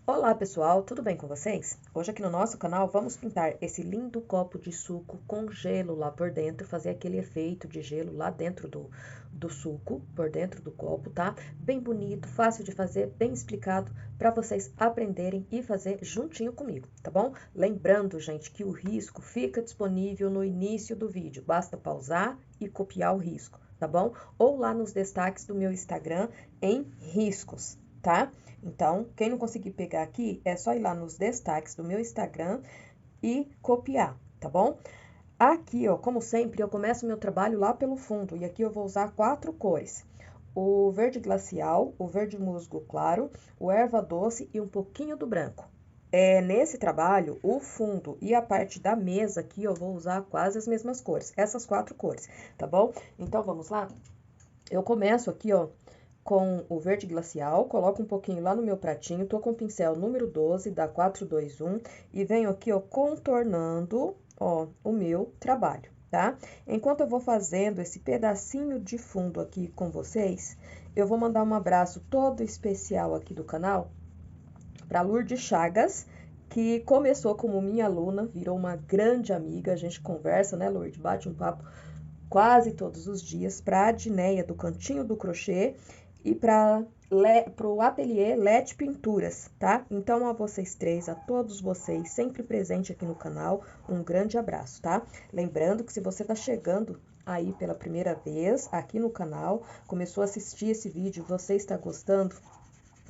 Olá pessoal, tudo bem com vocês? Hoje aqui no nosso canal vamos pintar esse lindo copo de suco com gelo lá por dentro, fazer aquele efeito de gelo lá dentro do suco, por dentro do copo, tá? Bem bonito, fácil de fazer, bem explicado para vocês aprenderem e fazer juntinho comigo, tá bom? Lembrando, gente, que o risco fica disponível no início do vídeo, basta pausar e copiar o risco, tá bom? Ou lá nos destaques do meu Instagram em riscos, tá? Então, quem não conseguir pegar aqui, é só ir lá nos destaques do meu Instagram e copiar, tá bom? Aqui, ó, como sempre, eu começo meu trabalho lá pelo fundo, e aqui eu vou usar 4 cores. O verde glacial, o verde musgo claro, o erva doce e um pouquinho do branco. Nesse trabalho, o fundo e a parte da mesa aqui eu vou usar quase as mesmas cores, essas 4 cores, tá bom? Então, vamos lá? Eu começo aqui, ó, com o verde glacial, coloco um pouquinho lá no meu pratinho, tô com o pincel número 12 da 421 e venho aqui, ó, contornando, ó, o meu trabalho, tá? Enquanto eu vou fazendo esse pedacinho de fundo aqui com vocês, eu vou mandar um abraço todo especial aqui do canal para Lourdes Chagas, que começou como minha aluna, virou uma grande amiga, a gente conversa, né, Lourdes? Bate um papo quase todos os dias, para a Adneia do Cantinho do Crochê e para o ateliê Lete Pinturas, tá? Então, a vocês três, a todos vocês, sempre presente aqui no canal, um grande abraço, tá? Lembrando que se você tá chegando aí pela primeira vez aqui no canal, começou a assistir esse vídeo, você está gostando,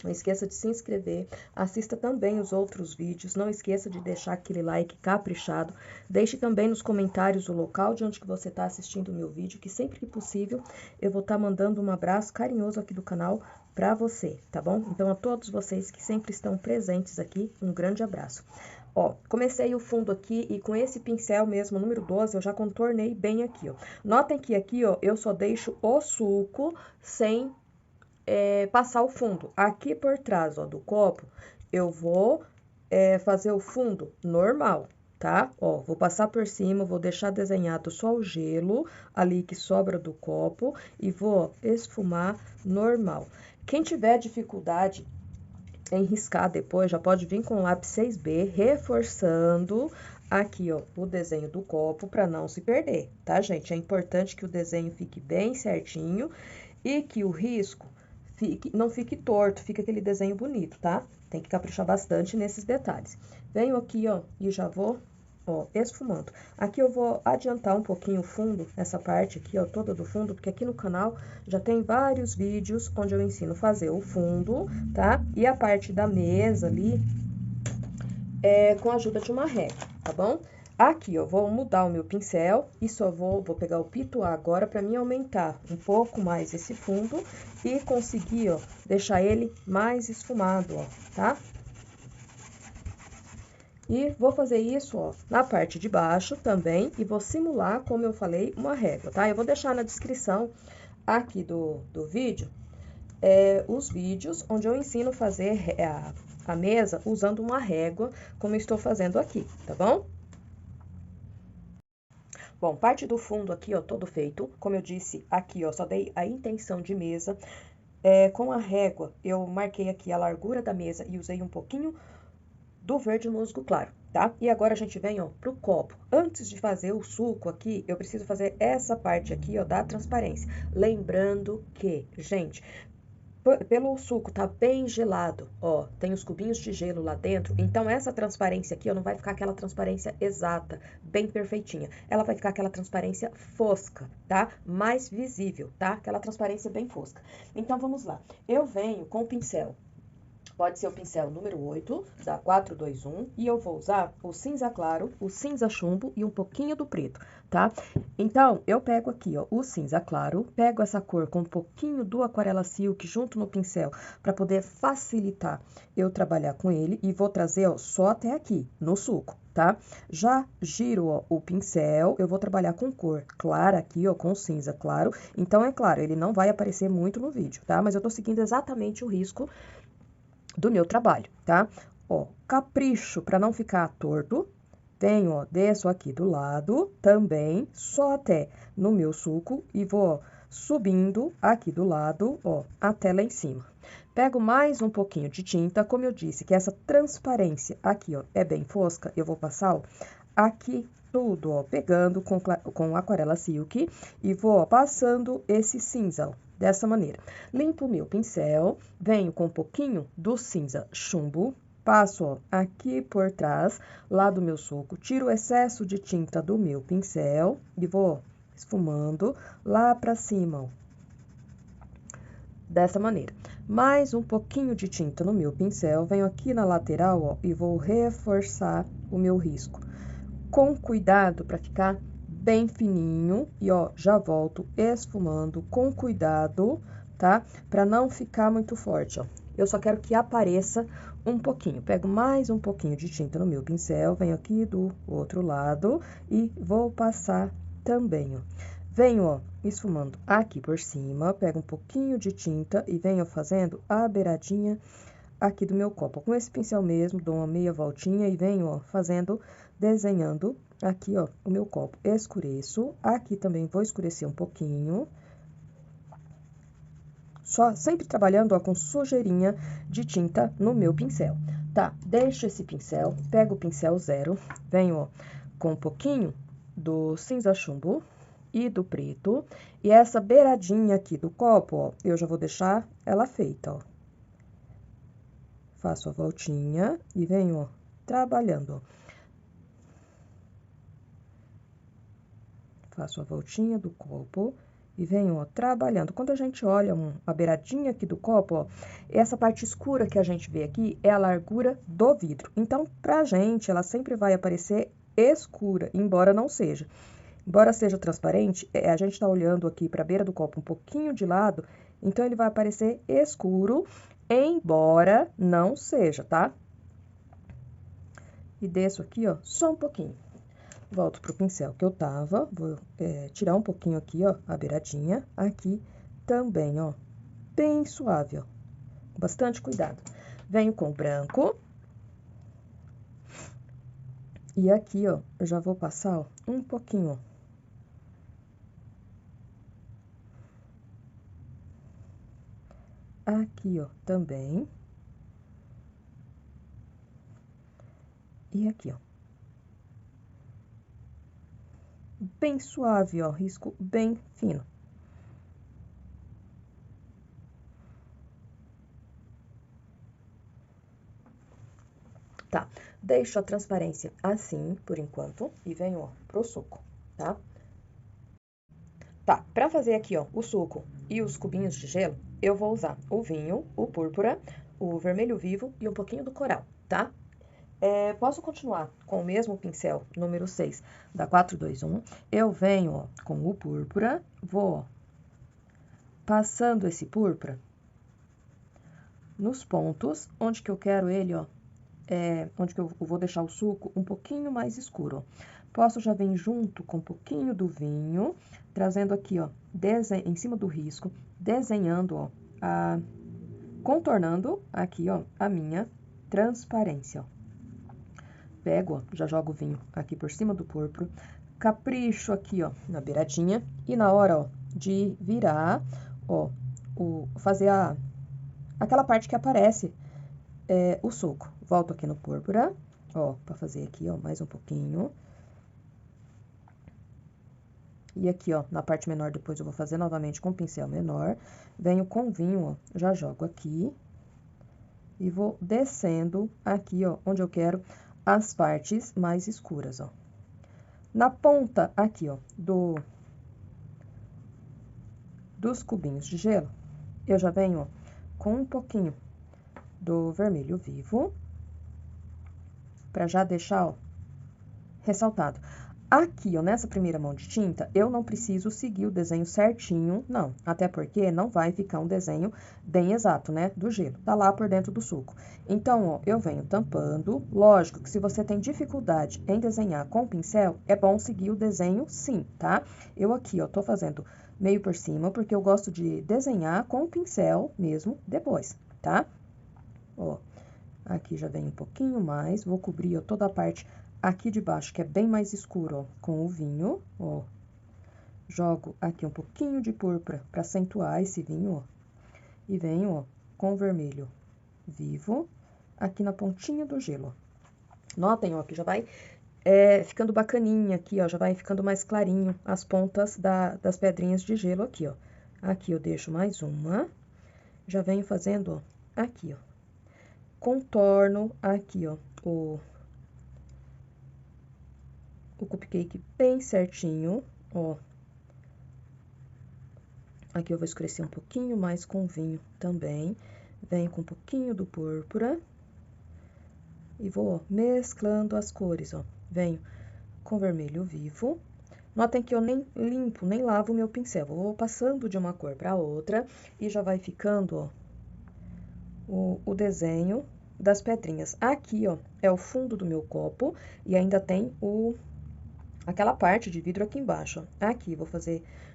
não esqueça de se inscrever, assista também os outros vídeos, não esqueça de deixar aquele like caprichado, deixe também nos comentários o local de onde que você está assistindo o meu vídeo, que sempre que possível eu vou estar mandando um abraço carinhoso aqui do canal para você, tá bom? Então a todos vocês que sempre estão presentes aqui, um grande abraço. Ó, comecei o fundo aqui e com esse pincel mesmo, número 12, eu já contornei bem aqui, ó. Notem que aqui, ó, eu só deixo o suco sem passar o fundo. Aqui por trás, ó, do copo, eu vou fazer o fundo normal, tá? Ó, vou passar por cima, vou deixar desenhado só o gelo ali que sobra do copo e vou esfumar normal. Quem tiver dificuldade em riscar depois, já pode vir com o lápis 6B, reforçando aqui, ó, o desenho do copo para não se perder, tá, gente? É importante que o desenho fique bem certinho e que o risco não fique torto, fica aquele desenho bonito, tá? Tem que caprichar bastante nesses detalhes. Venho aqui, ó, e já vou, ó, esfumando. Aqui eu vou adiantar um pouquinho o fundo, essa parte aqui, ó, toda do fundo, porque aqui no canal já tem vários vídeos onde eu ensino a fazer o fundo, tá? E a parte da mesa ali, com a ajuda de uma régua, tá bom? Aqui, eu vou mudar o meu pincel e só vou pegar o pituá agora para mim aumentar um pouco mais esse fundo e conseguir, ó, deixar ele mais esfumado, ó, tá? E vou fazer isso, ó, na parte de baixo também e vou simular, como eu falei, uma régua, tá? Eu vou deixar na descrição aqui do vídeo os vídeos onde eu ensino a fazer a mesa usando uma régua, como eu estou fazendo aqui, tá bom? Bom, parte do fundo aqui, ó, todo feito. Como eu disse, aqui, ó, só dei a intenção de mesa. Com a régua, eu marquei aqui a largura da mesa e usei um pouquinho do verde musgo claro, tá? E agora a gente vem, ó, pro copo. Antes de fazer o suco aqui, eu preciso fazer essa parte aqui, ó, da transparência. Lembrando que, gente, pelo suco tá bem gelado, ó, tem os cubinhos de gelo lá dentro, então essa transparência aqui, ó, não vai ficar aquela transparência exata, bem perfeitinha. Ela vai ficar aquela transparência fosca, tá? Mais visível, tá? Aquela transparência bem fosca. Então, vamos lá. Eu venho com o pincel. Pode ser o pincel número 8, da 421, e eu vou usar o cinza claro, o cinza chumbo e um pouquinho do preto, tá? Então, eu pego aqui, ó, o cinza claro, pego essa cor com um pouquinho do aquarela silk junto no pincel, para poder facilitar eu trabalhar com ele, e vou trazer, ó, só até aqui, no suco, tá? Já giro, ó, o pincel, eu vou trabalhar com cor clara aqui, ó, com cinza claro, então, é claro, ele não vai aparecer muito no vídeo, tá? Mas eu tô seguindo exatamente o risco do meu trabalho, tá? Ó, capricho para não ficar torto. Tenho, ó, desço aqui do lado também, só até no meu suco e vou, ó, subindo aqui do lado, ó, até lá em cima. Pego mais um pouquinho de tinta, como eu disse, que essa transparência aqui, ó, é bem fosca, eu vou passar, ó, aqui tudo, ó, pegando com aquarela silk e vou, ó, passando esse cinza, ó, dessa maneira. Limpo o meu pincel, venho com um pouquinho do cinza chumbo, passo, ó, aqui por trás, lá do meu suco, tiro o excesso de tinta do meu pincel e vou, ó, esfumando lá pra cima, ó, dessa maneira. Mais um pouquinho de tinta no meu pincel, venho aqui na lateral, ó, e vou reforçar o meu risco. Com cuidado para ficar bem fininho e, ó, já volto esfumando com cuidado, tá? Para não ficar muito forte, ó. Eu só quero que apareça um pouquinho. Pego mais um pouquinho de tinta no meu pincel, venho aqui do outro lado e vou passar também, ó. Venho, ó, esfumando aqui por cima, pego um pouquinho de tinta e venho fazendo a beiradinha aqui do meu copo. Com esse pincel mesmo, dou uma meia voltinha e venho, ó, fazendo, desenhando aqui, ó, o meu copo. Escureço, aqui também vou escurecer um pouquinho. Só sempre trabalhando, ó, com sujeirinha de tinta no meu pincel, tá? Deixo esse pincel, pego o pincel zero, venho, ó, com um pouquinho do cinza chumbo e do preto. E essa beiradinha aqui do copo, ó, eu já vou deixar ela feita, ó. Faço a voltinha e venho, ó, trabalhando, ó. Faço a voltinha do copo e venho, ó, trabalhando. Quando a gente olha a beiradinha aqui do copo, ó, essa parte escura que a gente vê aqui é a largura do vidro. Então, pra gente, ela sempre vai aparecer escura, embora não seja. Embora seja transparente, a gente tá olhando aqui pra beira do copo um pouquinho de lado, então ele vai aparecer escuro, embora não seja, tá? E desço aqui, ó, só um pouquinho. Volto pro pincel que eu tava, vou tirar um pouquinho aqui, ó, a beiradinha, aqui também, ó, bem suave, ó, com bastante cuidado. Venho com o branco. E aqui, ó, eu já vou passar, ó, um pouquinho, ó. Aqui, ó, também. E aqui, ó. Bem suave, ó, risco bem fino. Tá, deixo a transparência assim, por enquanto, e venho, ó, pro suco, tá? Tá, pra fazer aqui, ó, o suco e os cubinhos de gelo, eu vou usar o vinho, o púrpura, o vermelho vivo e um pouquinho do coral, tá? Posso continuar com o mesmo pincel número 6 da 421. Eu venho, ó, com o púrpura, vou, ó, passando esse púrpura nos pontos onde que eu quero ele, ó, onde que eu vou deixar o suco um pouquinho mais escuro, ó. Posso já vir junto com um pouquinho do vinho, trazendo aqui, ó, em cima do risco, desenhando, ó, contornando aqui, ó, a minha transparência, ó. Pego, ó, já jogo o vinho aqui por cima do púrpura, capricho aqui, ó, na beiradinha, e na hora, ó, de virar, ó, fazer aquela parte que aparece o suco. Volto aqui no púrpura, ó, pra fazer aqui, ó, mais um pouquinho. E aqui, ó, na parte menor, depois eu vou fazer novamente com o pincel menor. Venho com vinho, ó, já jogo aqui. E vou descendo aqui, ó, onde eu quero as partes mais escuras, ó. Na ponta aqui, ó, dos cubinhos de gelo, eu já venho, ó, com um pouquinho do vermelho vivo, pra já deixar, ó, ressaltado. Aqui, ó, nessa primeira mão de tinta, eu não preciso seguir o desenho certinho, não. Até porque não vai ficar um desenho bem exato, né, do gelo. Tá lá por dentro do suco. Então, ó, eu venho tampando. Lógico que se você tem dificuldade em desenhar com o pincel, é bom seguir o desenho sim, tá? Eu aqui, ó, tô fazendo meio por cima, porque eu gosto de desenhar com o pincel mesmo depois, tá? Ó, aqui já vem um pouquinho mais, vou cobrir, ó, toda a parte aqui de baixo, que é bem mais escuro, ó, com o vinho, ó. jogo aqui um pouquinho de púrpura para acentuar esse vinho, ó. E venho, ó, com o vermelho vivo aqui na pontinha do gelo. Notem, ó, que já vai ficando bacaninha aqui, ó, já vai ficando mais clarinho as pontas das pedrinhas de gelo aqui, ó. Aqui eu deixo mais uma, já venho fazendo, ó, aqui, ó. Contorno aqui, ó, o cupcake bem certinho, ó. Aqui eu vou escurecer um pouquinho mais com vinho também. Venho com um pouquinho do púrpura. E vou, ó, mesclando as cores, ó. Venho com vermelho vivo. Notem que eu nem limpo, nem lavo o meu pincel. Eu vou passando de uma cor para outra e já vai ficando, ó, o desenho das pedrinhas. Aqui, ó, é o fundo do meu copo e ainda tem aquela parte de vidro aqui embaixo, ó. Aqui, vou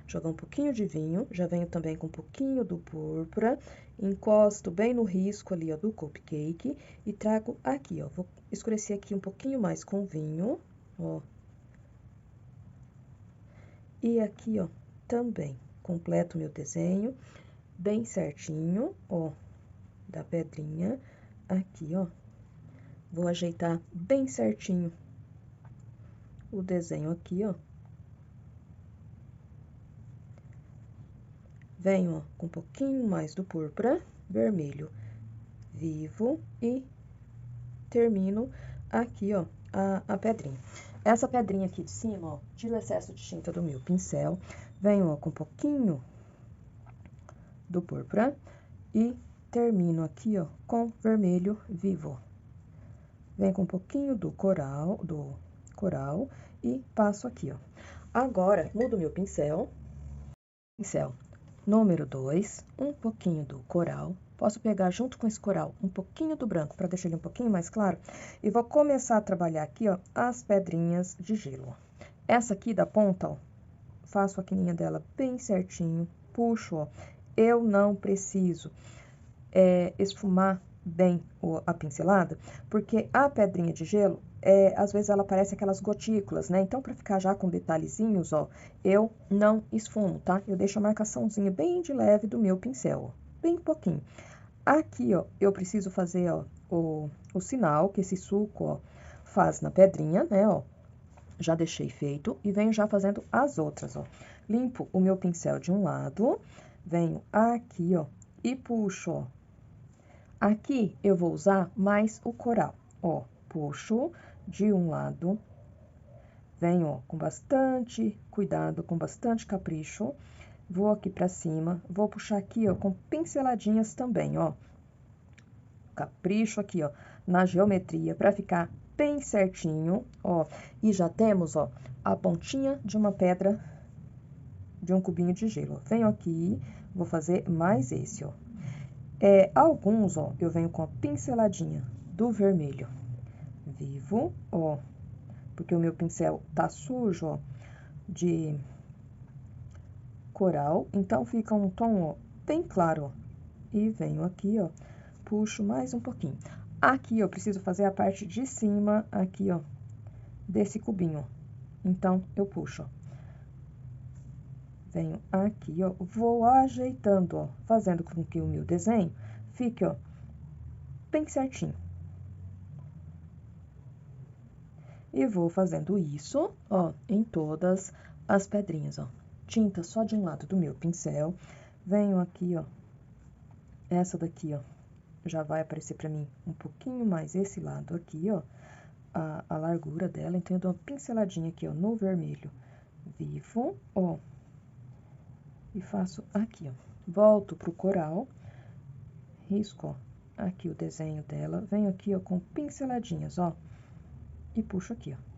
jogar um pouquinho de vinho, já venho também com um pouquinho do púrpura, encosto bem no risco ali, ó, do cupcake e trago aqui, ó, vou escurecer aqui um pouquinho mais com vinho, ó. E aqui, ó, também completo meu desenho bem certinho, ó, da pedrinha, aqui, ó. Vou ajeitar bem certinho o desenho aqui, ó. Venho, ó, com um pouquinho mais do púrpura, vermelho vivo e termino aqui, ó, a pedrinha. Essa pedrinha aqui de cima, ó, tiro o excesso de tinta do meu pincel, venho, ó, com um pouquinho do púrpura e termino aqui, ó, com vermelho vivo. Venho com um pouquinho do coral e passo aqui, ó. Agora, mudo meu pincel número 2, um pouquinho do coral. Posso pegar junto com esse coral um pouquinho do branco para deixar ele um pouquinho mais claro. E vou começar a trabalhar aqui, ó, as pedrinhas de gelo. Essa aqui da ponta, ó, faço a quininha dela bem certinho, puxo, ó. Eu não preciso esfumar bem a pincelada, porque a pedrinha de gelo, às vezes ela parece aquelas gotículas, né? Então, para ficar já com detalhezinhos, ó, eu não esfumo, tá? Eu deixo a marcaçãozinha bem de leve do meu pincel, ó, bem pouquinho. Aqui, ó, eu preciso fazer, ó, o sinal que esse suco, ó, faz na pedrinha, né, ó. Já deixei feito e venho já fazendo as outras, ó. Limpo o meu pincel de um lado, venho aqui, ó, e puxo, ó. Aqui eu vou usar mais o coral, ó, puxo de um lado, venho, ó, com bastante cuidado, com bastante capricho, vou aqui pra cima, vou puxar aqui, ó, com pinceladinhas também, ó, capricho aqui, ó, na geometria, pra ficar bem certinho, ó, e já temos, ó, a pontinha de uma pedra, de um cubinho de gelo. Venho aqui, vou fazer mais esse, ó. Alguns, ó, eu venho com a pinceladinha do vermelho vivo, ó, porque o meu pincel tá sujo, ó, de coral, então fica um tom, ó, bem claro, ó. E venho aqui, ó, puxo mais um pouquinho. Aqui eu preciso fazer a parte de cima, aqui, ó, desse cubinho, então eu puxo, ó. Venho aqui, ó, vou ajeitando, ó, fazendo com que o meu desenho fique, ó, bem certinho. E vou fazendo isso, ó, em todas as pedrinhas, ó. Tinta só de um lado do meu pincel. Venho aqui, ó, essa daqui, ó, já vai aparecer pra mim um pouquinho mais esse lado aqui, ó, a largura dela. Então, eu dou uma pinceladinha aqui, ó, no vermelho vivo, ó, e faço aqui, ó. Volto pro coral, risco, ó, aqui o desenho dela. Venho aqui, ó, com pinceladinhas, ó, e puxo aqui, ó.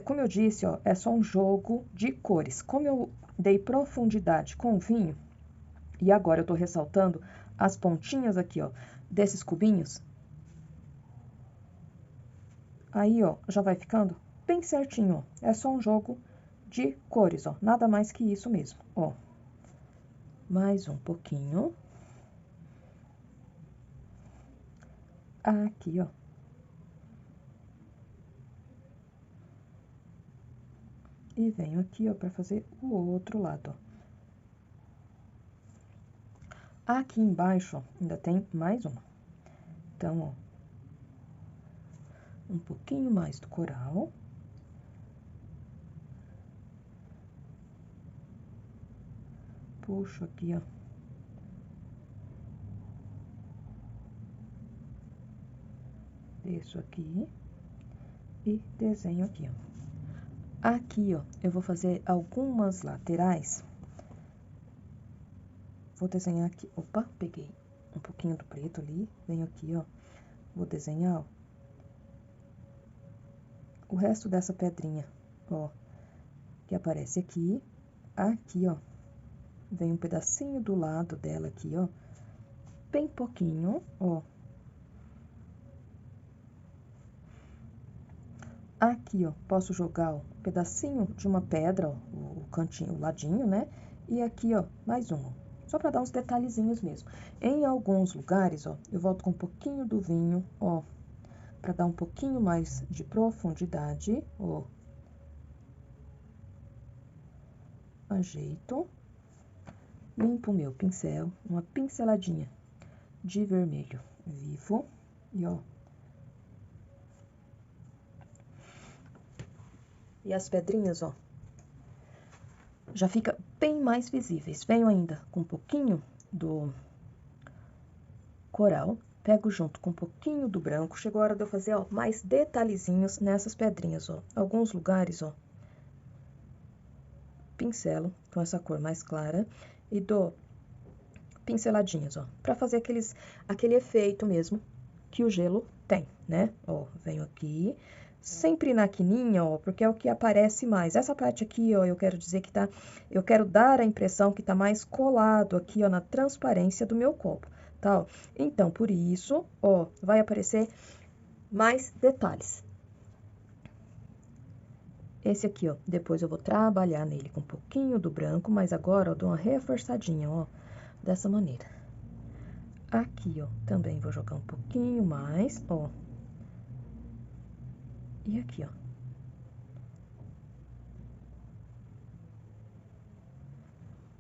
Como eu disse, ó, é só um jogo de cores. Como eu dei profundidade com o vinho, e agora eu tô ressaltando as pontinhas aqui, ó, desses cubinhos, aí, ó, já vai ficando bem certinho, ó. É só um jogo de cores, ó, nada mais que isso mesmo, ó. Mais um pouquinho. Aqui, ó. e venho aqui, ó, pra fazer o outro lado, ó. Aqui embaixo, ó, ainda tem mais uma. Então, ó, um pouquinho mais do coral. Puxo aqui, ó. Desço aqui e desenho aqui, ó. Aqui, ó, eu vou fazer algumas laterais. Vou desenhar aqui, opa, peguei um pouquinho do preto ali, venho aqui, ó, vou desenhar, ó, o resto dessa pedrinha, ó, que aparece aqui, aqui, ó, vem um pedacinho do lado dela aqui, ó, bem pouquinho, ó. Aqui, ó, posso jogar, ó, um pedacinho de uma pedra, ó, o cantinho, o ladinho, né? E aqui, ó, mais um, ó, só pra dar uns detalhezinhos mesmo. Em alguns lugares, ó, eu volto com um pouquinho do vinho, ó, pra dar um pouquinho mais de profundidade, ó. Ajeito, limpo o meu pincel, uma pinceladinha de vermelho vivo e ó. E as pedrinhas, ó, já fica bem mais visíveis. Venho ainda com um pouquinho do coral, pego junto com um pouquinho do branco. Chegou a hora de eu fazer, ó, mais detalhezinhos nessas pedrinhas, ó. Alguns lugares, ó, pincelo com essa cor mais clara e dou pinceladinhas, ó, pra fazer aquele efeito mesmo que o gelo tem, né? Ó, venho aqui, sempre na quininha, ó, porque é o que aparece mais. Essa parte aqui, ó, eu quero dizer que eu quero dar a impressão que tá mais colado aqui, ó, na transparência do meu copo, tá? Ó. Então, por isso, ó, vai aparecer mais detalhes. Esse aqui, ó, depois eu vou trabalhar nele com um pouquinho do branco, mas agora eu dou uma reforçadinha, ó, dessa maneira. Aqui, ó, também vou jogar um pouquinho mais, ó. E aqui, ó.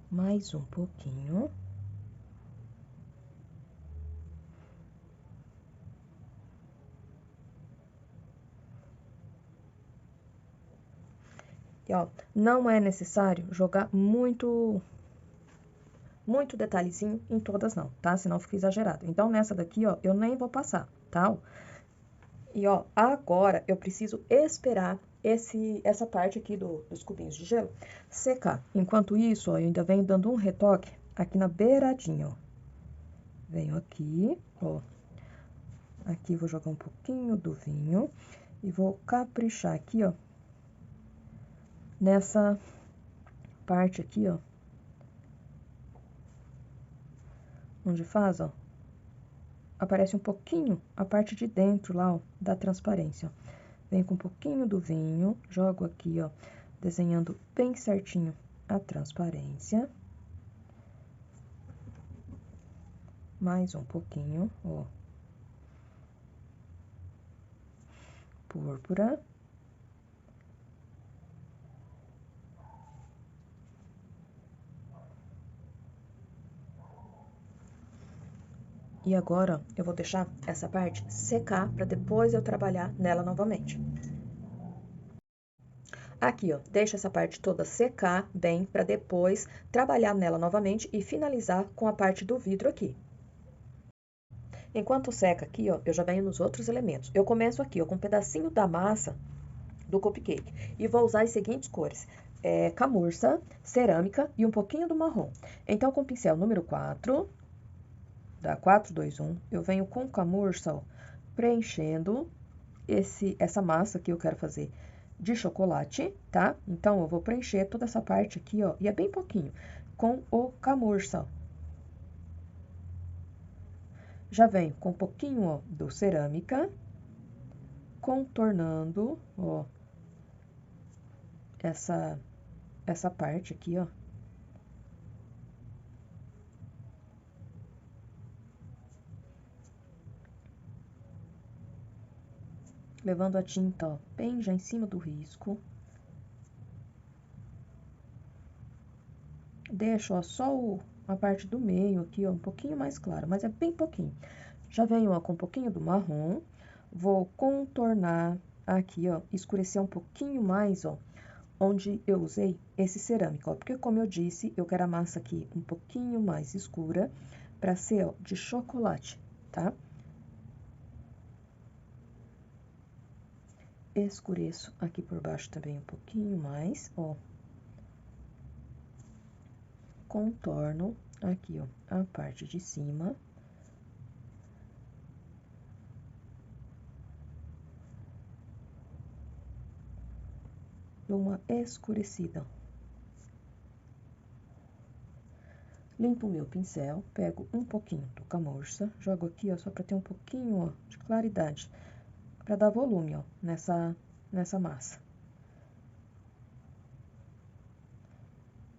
Mais um pouquinho. E, ó, não é necessário jogar muito detalhezinho em todas não, tá? Senão fica exagerado. Então, nessa daqui, ó, eu nem vou passar, tá? E, ó, agora eu preciso esperar essa parte aqui dos cubinhos de gelo secar. Enquanto isso, ó, eu ainda venho dando um retoque aqui na beiradinha, ó. Venho aqui, ó. Aqui vou jogar um pouquinho do vinho e vou caprichar aqui, ó. Nessa parte aqui, ó. Onde faz, ó. Aparece um pouquinho a parte de dentro lá, ó, da transparência, ó. Venho com um pouquinho do vinho, jogo aqui, ó, desenhando bem certinho a transparência. Mais um pouquinho, ó. Púrpura. E agora, ó, eu vou deixar essa parte secar para depois eu trabalhar nela novamente. Aqui, ó, deixa essa parte toda secar bem para depois trabalhar nela novamente e finalizar com a parte do vidro aqui. Enquanto seca aqui, ó, eu já venho nos outros elementos. Eu começo aqui, ó, com um pedacinho da massa do cupcake e vou usar as seguintes cores: camurça, cerâmica e um pouquinho do marrom. Então, com o pincel número 4, da 421, eu venho com camurça, ó, preenchendo essa massa que eu quero fazer de chocolate, tá? Então, eu vou preencher toda essa parte aqui, ó, e é bem pouquinho, com o camurça, ó. Já venho com um pouquinho, ó, do cerâmica, contornando, ó, essa parte aqui, ó. Levando a tinta, ó, bem já em cima do risco. deixo, ó, só a parte do meio aqui, ó, um pouquinho mais claro, mas é bem pouquinho. Já venho, ó, com um pouquinho do marrom, vou contornar aqui, ó, escurecer um pouquinho mais, ó, onde eu usei esse cerâmico, ó, porque como eu disse, eu quero a massa aqui um pouquinho mais escura, pra ser, ó, de chocolate, tá? Escureço aqui por baixo também um pouquinho mais, ó. Contorno aqui, ó, a parte de cima. Dou uma escurecida. Limpo o meu pincel, pego um pouquinho do camurça, jogo aqui, ó, só pra ter um pouquinho, ó, de claridade, pra dar volume, ó, nessa massa.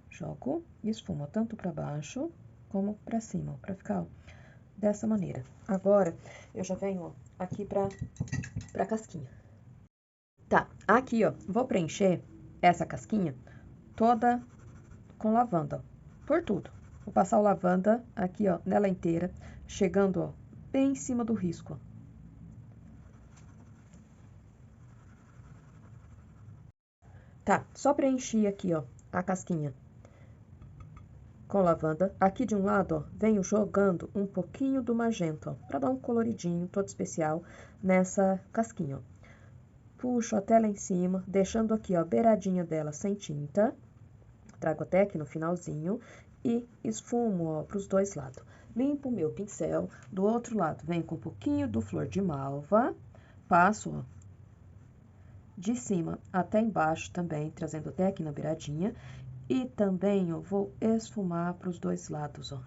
Jogo e esfumo tanto pra baixo como pra cima, ó, pra ficar, ó, dessa maneira. Agora, eu já venho, ó, aqui pra casquinha. Tá, aqui, ó, vou preencher essa casquinha toda com lavanda, ó, por tudo. Vou passar o lavanda aqui, ó, nela inteira, chegando, ó, bem em cima do risco, ó. Tá, só preenchi aqui, ó, a casquinha com lavanda. Aqui de um lado, ó, venho jogando um pouquinho do magenta, ó, pra dar um coloridinho todo especial nessa casquinha, ó. Puxo até lá em cima, deixando aqui, ó, a beiradinha dela sem tinta. Trago até aqui no finalzinho e esfumo, ó, pros dois lados. Limpo o meu pincel, do outro lado venho com um pouquinho do flor de malva, passo, ó, de cima até embaixo também, trazendo até aqui na beiradinha. E também, ó, vou esfumar pros dois lados, ó,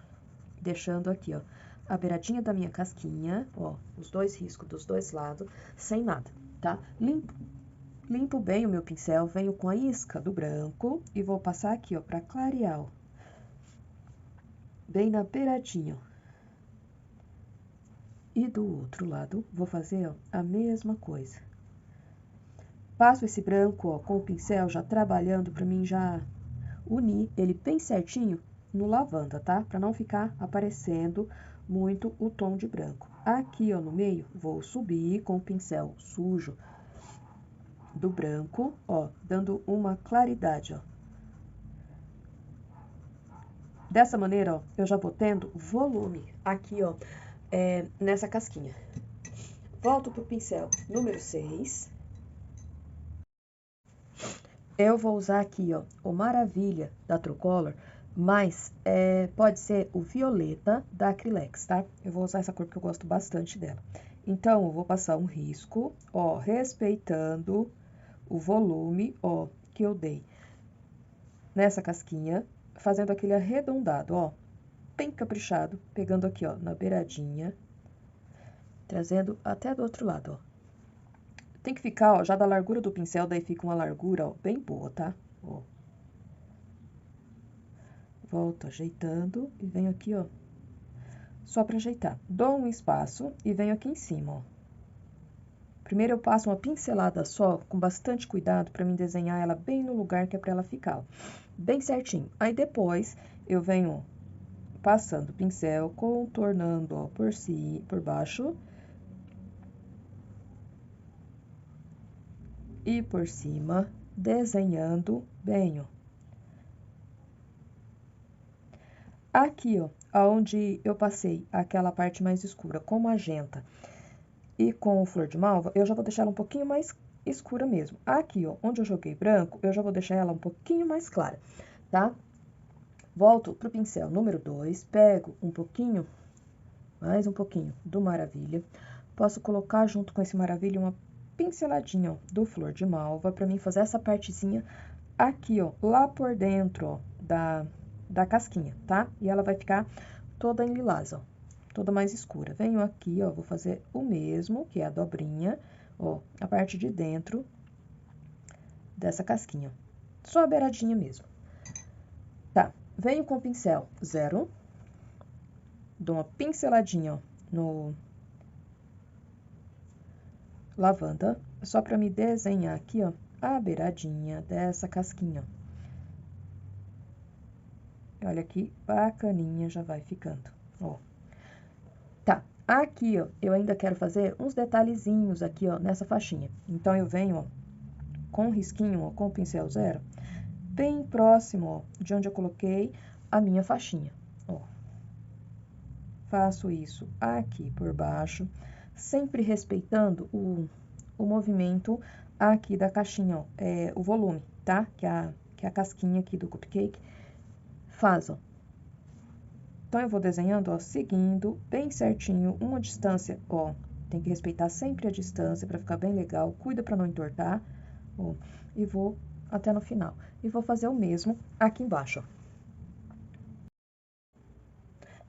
deixando aqui, ó, a beiradinha da minha casquinha, ó, os dois riscos dos dois lados, sem nada, tá? Limpo bem o meu pincel, venho com a isca do branco e vou passar aqui, ó, pra clarear, ó, bem na beiradinha, ó. E do outro lado, vou fazer, ó, a mesma coisa. Passo esse branco, ó, com o pincel já trabalhando pra mim já unir ele bem certinho no lavanda, tá? Pra não ficar aparecendo muito o tom de branco. Aqui, ó, no meio, vou subir com o pincel sujo do branco, ó, dando uma claridade, ó. Dessa maneira, ó, eu já vou tendo volume aqui, ó, nessa casquinha. Volto pro pincel número 6. Eu vou usar aqui, ó, o Maravilha da Trucolor, mas pode ser o Violeta da Acrylex, tá? Eu vou usar essa cor porque eu gosto bastante dela. Então, eu vou passar um risco, ó, respeitando o volume, ó, que eu dei nessa casquinha, fazendo aquele arredondado, ó, bem caprichado, pegando aqui, ó, na beiradinha, trazendo até do outro lado, ó. Tem que ficar, ó, já da largura do pincel, daí fica uma largura, ó, bem boa, tá? Ó. Volto ajeitando e venho aqui, ó, só pra ajeitar. Dou um espaço e venho aqui em cima, ó. Primeiro eu passo uma pincelada só, com bastante cuidado, pra mim desenhar ela bem no lugar que é pra ela ficar, ó, bem certinho. Aí depois eu venho passando o pincel, contornando, ó, por baixo e por cima, desenhando bem, ó. Aqui, ó, aonde eu passei aquela parte mais escura com magenta e com o flor de malva, eu já vou deixar ela um pouquinho mais escura mesmo. Aqui, ó, onde eu joguei branco, eu já vou deixar ela um pouquinho mais clara, tá? Volto pro pincel número 2, pego um pouquinho, mais um pouquinho do Maravilha. Posso colocar junto com esse Maravilha uma pinceladinha, ó, do flor de malva, pra mim fazer essa partezinha aqui, ó, lá por dentro, ó, da casquinha, tá? E ela vai ficar toda em lilás, ó, toda mais escura. Venho aqui, ó, vou fazer o mesmo, que é a dobrinha, ó, a parte de dentro dessa casquinha, ó. Só a beiradinha mesmo. Tá, venho com o pincel 0, dou uma pinceladinha, ó, no lavanda, só pra me desenhar aqui, ó, a beiradinha dessa casquinha, ó. Olha que bacaninha já vai ficando, ó. Tá, aqui, ó, eu ainda quero fazer uns detalhezinhos aqui, ó, nessa faixinha. Então, eu venho, ó, com o risquinho, ó, com o pincel zero, bem próximo, ó, de onde eu coloquei a minha faixinha, ó. Faço isso aqui por baixo, sempre respeitando o movimento aqui da caixinha, ó, o volume, tá? Que é a casquinha aqui do cupcake faz, ó. Então, eu vou desenhando, ó, seguindo bem certinho, uma distância, ó. Tem que respeitar sempre a distância para ficar bem legal. Cuida para não entortar, ó. E vou até no final. E vou fazer o mesmo aqui embaixo, ó.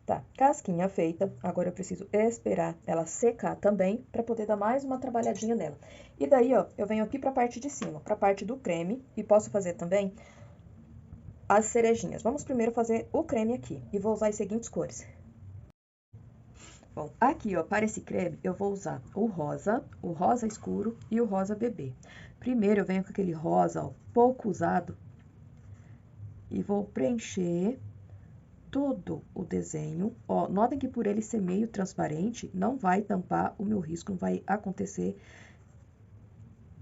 Tá, casquinha feita. Agora eu preciso esperar ela secar também para poder dar mais uma trabalhadinha nela. E daí, ó, eu venho aqui para a parte de cima, para a parte do creme. E posso fazer também as cerejinhas. Vamos primeiro fazer o creme aqui. E vou usar as seguintes cores. Bom, aqui, ó, para esse creme, eu vou usar o rosa escuro e o rosa bebê. Primeiro, eu venho com aquele rosa, ó, pouco usado, e vou preencher todo o desenho. Ó, notem que por ele ser meio transparente, não vai tampar o meu risco, não vai acontecer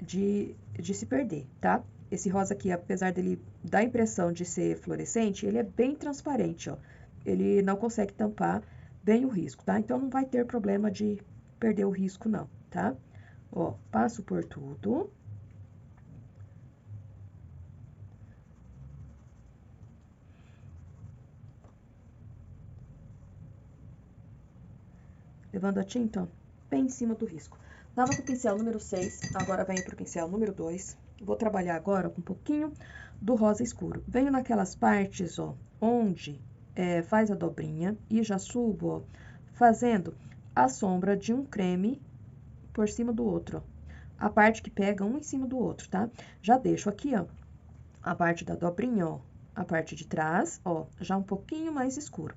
de se perder, tá? Esse rosa aqui, apesar dele dar a impressão de ser fluorescente, ele é bem transparente, ó. Ele não consegue tampar bem o risco, tá? Então, não vai ter problema de perder o risco, não, tá? Ó, passo por tudo. Levando a tinta, ó, bem em cima do risco. Tava com o pincel número 6, agora venho pro pincel número 2. Vou trabalhar agora com um pouquinho do rosa escuro. Venho naquelas partes, ó, onde faz a dobrinha e já subo, ó, fazendo a sombra de um creme por cima do outro, ó. A parte que pega um em cima do outro, tá? Já deixo aqui, ó, a parte da dobrinha, ó, a parte de trás, ó, já um pouquinho mais escuro.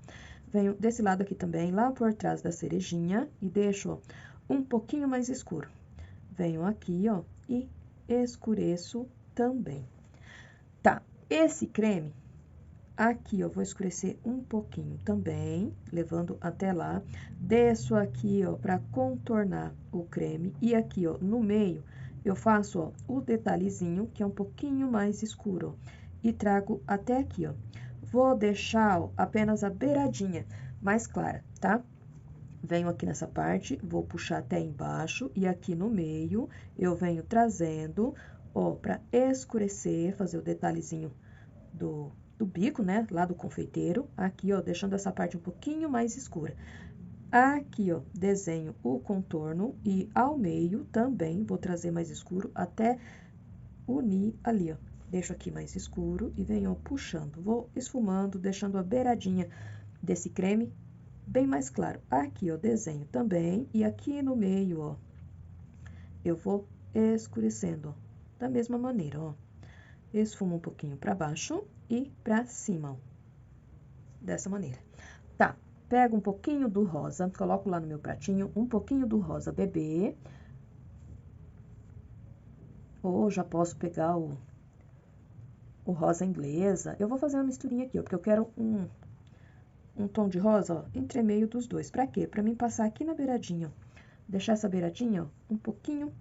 Venho desse lado aqui também, lá por trás da cerejinha, e deixo, ó, um pouquinho mais escuro. Venho aqui, ó, e escureço também. Tá, esse creme, aqui, eu vou escurecer um pouquinho também, levando até lá. Desço aqui, ó, pra contornar o creme, e aqui, ó, no meio, eu faço, ó, o detalhezinho, que é um pouquinho mais escuro, ó, e trago até aqui, ó. Vou deixar, ó, apenas a beiradinha mais clara, tá? Venho aqui nessa parte, vou puxar até embaixo, e aqui no meio, eu venho trazendo, ó, pra escurecer, fazer o detalhezinho do bico, né, lá do confeiteiro, aqui, ó, deixando essa parte um pouquinho mais escura. Aqui, ó, desenho o contorno e ao meio também vou trazer mais escuro até unir ali, ó. Deixo aqui mais escuro e venho, ó, puxando, vou esfumando, deixando a beiradinha desse creme bem mais claro. Aqui, ó, desenho também e aqui no meio, ó, eu vou escurecendo, ó, da mesma maneira, ó. Esfumo um pouquinho para baixo e para cima, ó, dessa maneira. Tá, pego um pouquinho do rosa, coloco lá no meu pratinho, um pouquinho do rosa bebê. Ou já posso pegar o rosa inglesa. Eu vou fazer uma misturinha aqui, ó, porque eu quero um tom de rosa, ó, entre meio dos dois. Pra quê? Pra mim passar aqui na beiradinha, ó. Deixar essa beiradinha, ó, um pouquinho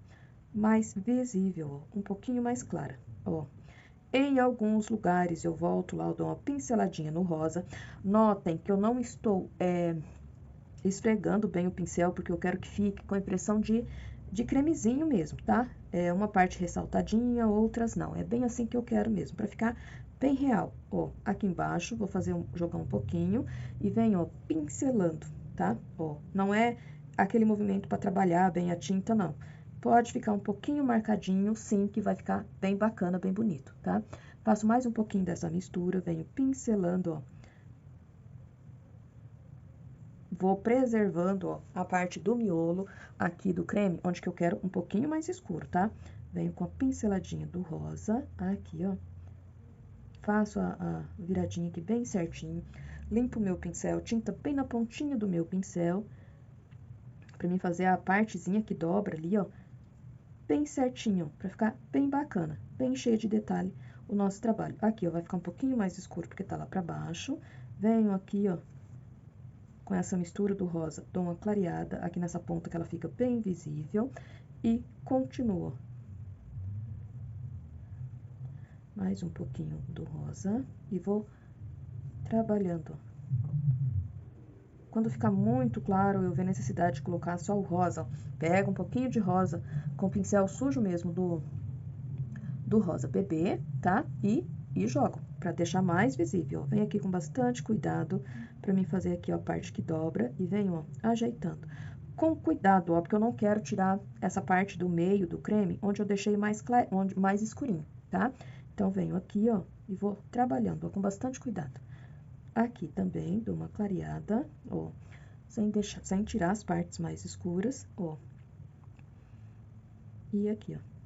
mais visível, ó, um pouquinho mais clara, ó. Em alguns lugares eu volto lá, eu dou uma pinceladinha no rosa. Notem que eu não estou esfregando bem o pincel, porque eu quero que fique com a impressão de cremezinho mesmo, tá? É uma parte ressaltadinha, outras não. É bem assim que eu quero mesmo, pra ficar bem real. Ó, aqui embaixo, vou fazer jogar um pouquinho e venho, ó, pincelando, tá? Ó, não é aquele movimento pra trabalhar bem a tinta, não. Pode ficar um pouquinho marcadinho, sim, que vai ficar bem bacana, bem bonito, tá? Faço mais um pouquinho dessa mistura, venho pincelando, ó. Vou preservando, ó, a parte do miolo aqui do creme, onde que eu quero um pouquinho mais escuro, tá? Venho com a pinceladinha do rosa, aqui, ó. Faço a viradinha aqui bem certinho. Limpo o meu pincel, tinta bem na pontinha do meu pincel. Pra mim fazer a partezinha que dobra ali, ó, bem certinho, pra ficar bem bacana, bem cheia de detalhe o nosso trabalho. Aqui, ó, vai ficar um pouquinho mais escuro porque tá lá pra baixo. Venho aqui, ó, com essa mistura do rosa, dou uma clareada aqui nessa ponta que ela fica bem visível e continuo. Mais um pouquinho do rosa e vou trabalhando. Quando ficar muito claro, eu ver necessidade de colocar só o rosa, pega um pouquinho de rosa com o pincel sujo mesmo do rosa bebê, tá? E jogo, pra deixar mais visível. Vem aqui com bastante cuidado pra mim fazer aqui, ó, a parte que dobra e venho, ó, ajeitando. Com cuidado, ó, porque eu não quero tirar essa parte do meio do creme, onde eu deixei mais escurinho, tá? Então, venho aqui, ó, e vou trabalhando, ó, com bastante cuidado. Aqui também dou uma clareada, ó, sem tirar as partes mais escuras, ó. E aqui, ó.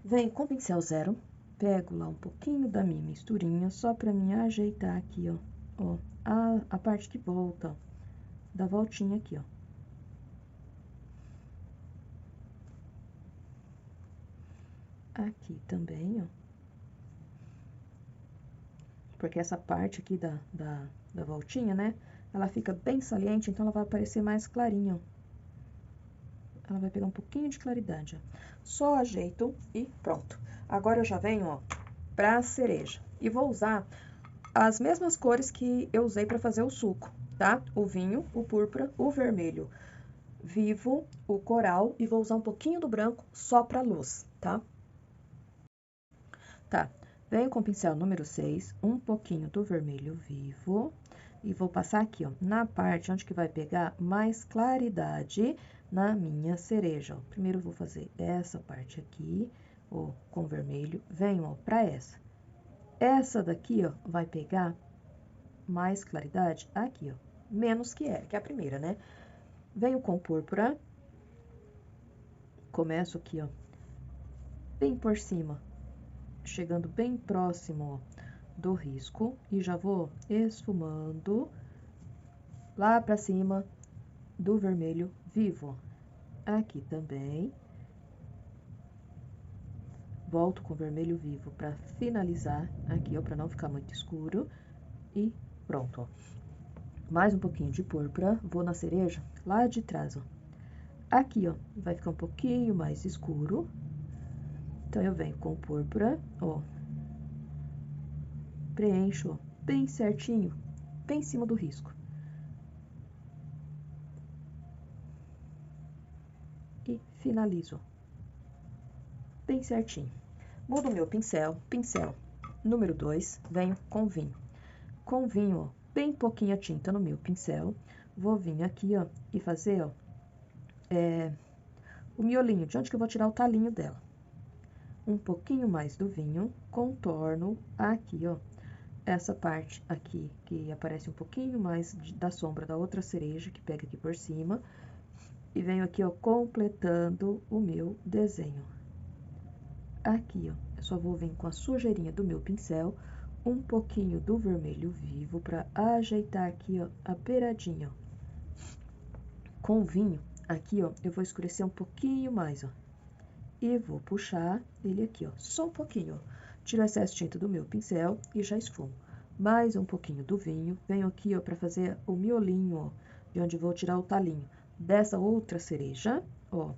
Venho com o pincel zero, pego lá um pouquinho da minha misturinha, só pra mim ajeitar aqui, ó, a parte que volta, ó, da voltinha aqui, ó. Aqui também, ó. Porque essa parte aqui da voltinha, né, ela fica bem saliente, então ela vai aparecer mais clarinha, ó. Ela vai pegar um pouquinho de claridade, ó. Só ajeito e pronto. Agora eu já venho, ó, pra cereja. E vou usar as mesmas cores que eu usei pra fazer o suco, tá? O vinho, o púrpura, o vermelho vivo, o coral e vou usar um pouquinho do branco só pra luz, tá? Tá, venho com o pincel número 6, um pouquinho do vermelho vivo e vou passar aqui, ó, na parte onde que vai pegar mais claridade na minha cereja, ó. Primeiro eu vou fazer essa parte aqui, ó, com vermelho, venho, ó, pra essa. Essa daqui, ó, vai pegar mais claridade aqui, ó, menos que a primeira, né? Venho com púrpura, começo aqui, ó, bem por cima, chegando bem próximo, ó, do risco e já vou esfumando lá pra cima do vermelho vivo. Aqui também. Volto com o vermelho vivo pra finalizar aqui, ó, pra não ficar muito escuro. E pronto, ó. Mais um pouquinho de púrpura, vou na cereja lá de trás, ó. Aqui, ó, vai ficar um pouquinho mais escuro. Então, eu venho com púrpura, ó. Preencho, ó, bem certinho, bem em cima do risco. E finalizo, bem certinho. Mudo o meu pincel, número 2, venho com vinho. Com vinho, ó, bem pouquinha tinta no meu pincel. Vou vir aqui, ó, e fazer, ó, o miolinho, de onde que eu vou tirar o talinho dela. Um pouquinho mais do vinho, contorno aqui, ó, essa parte aqui, que aparece um pouquinho mais da sombra da outra cereja, que pega aqui por cima. E venho aqui, ó, completando o meu desenho. Aqui, ó, eu só vou vir com a sujeirinha do meu pincel, um pouquinho do vermelho vivo para ajeitar aqui, ó, a beiradinha, ó. Com o vinho, aqui, ó, eu vou escurecer um pouquinho mais, ó. E vou puxar ele aqui, ó, só um pouquinho, ó. Tiro o excesso de tinta do meu pincel e já esfumo. Mais um pouquinho do vinho, venho aqui, ó, para fazer o miolinho, ó, de onde vou tirar o talinho dessa outra cereja, ó.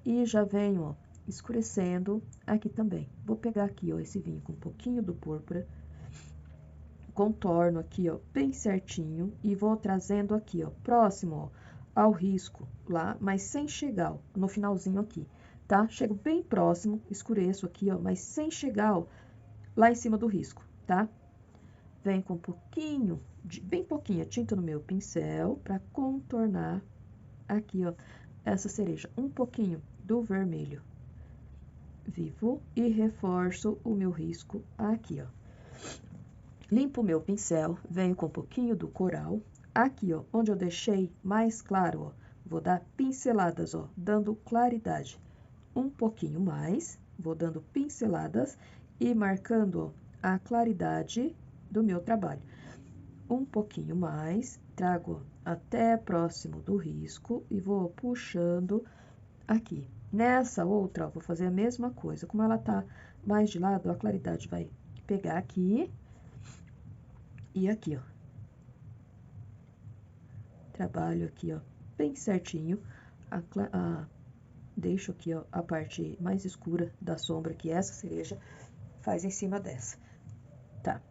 E já venho, ó, escurecendo aqui também. Vou pegar aqui, ó, esse vinho com um pouquinho do púrpura, contorno aqui, ó, bem certinho e vou trazendo aqui, ó, próximo, ó, ao risco lá, mas sem chegar, ó, no finalzinho aqui, tá? Chego bem próximo, escureço aqui, ó, mas sem chegar, ó, lá em cima do risco, tá? Venho com um pouquinho, bem pouquinha tinta no meu pincel para contornar aqui, ó, essa cereja, um pouquinho do vermelho vivo e reforço o meu risco aqui, ó. Limpo o meu pincel, venho com um pouquinho do coral, aqui, ó, onde eu deixei mais claro, ó, vou dar pinceladas, ó, dando claridade. Um pouquinho mais, vou dando pinceladas e marcando, ó, a claridade do meu trabalho. Um pouquinho mais, trago até próximo do risco e vou puxando aqui Nessa outra, ó, vou fazer a mesma coisa. Como ela tá mais de lado, a claridade vai pegar aqui e aqui, ó. Trabalho aqui, ó, bem certinho. Deixo aqui, ó, a parte mais escura da sombra que essa cereja faz em cima dessa. Tá.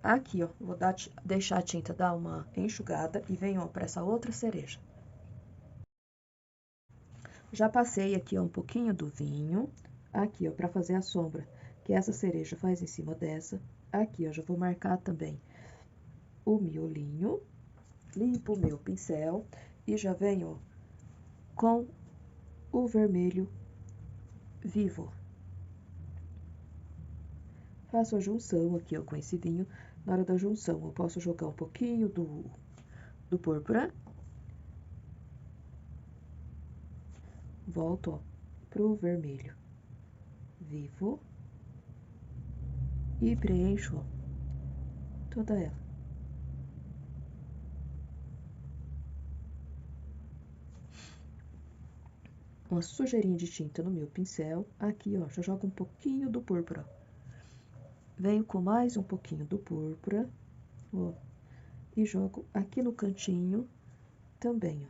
Aqui, ó, vou deixar a tinta dar uma enxugada e venho, ó, pra essa outra cereja. Já passei aqui, ó, um pouquinho do vinho, aqui, ó, pra fazer a sombra que essa cereja faz em cima dessa. Aqui, ó, já vou marcar também o miolinho, limpo o meu pincel e já venho, ó, com o vermelho vivo. Faço a junção aqui, ó, com esse vinho. Na hora da junção, eu posso jogar um pouquinho do púrpura. Volto, ó, pro vermelho vivo. E preencho, ó, toda ela. Uma sujeirinha de tinta no meu pincel. Aqui, ó, já jogo um pouquinho do púrpura. Venho com mais um pouquinho do púrpura, ó, e jogo aqui no cantinho também, ó.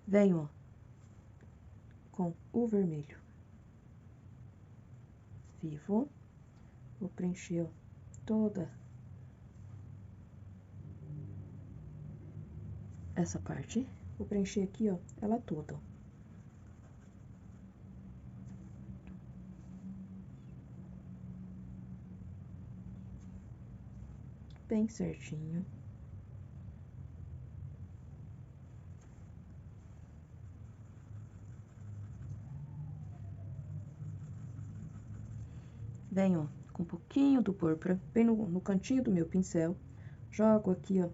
Venho, ó, com o vermelho vivo. Vou preencher, ó, toda essa parte. Vou preencher aqui, ó, ela toda, ó. Bem certinho. Venho, ó, com um pouquinho do púrpura, bem no cantinho do meu pincel. Jogo aqui, ó.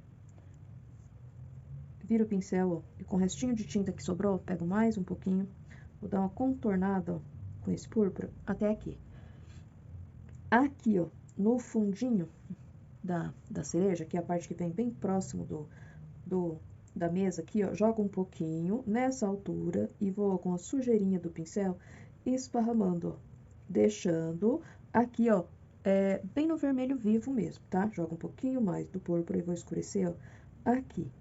Viro o pincel, ó, e com o restinho de tinta que sobrou, pego mais um pouquinho. Vou dar uma contornada, ó, com esse púrpura até aqui. Aqui, ó, no fundinho da cereja, que é a parte que vem bem próximo da mesa aqui, ó, jogo um pouquinho nessa altura e vou com a sujeirinha do pincel esparramando, ó, deixando aqui, ó, bem no vermelho vivo mesmo, tá? Jogo um pouquinho mais do púrpura e vou escurecer, ó, aqui.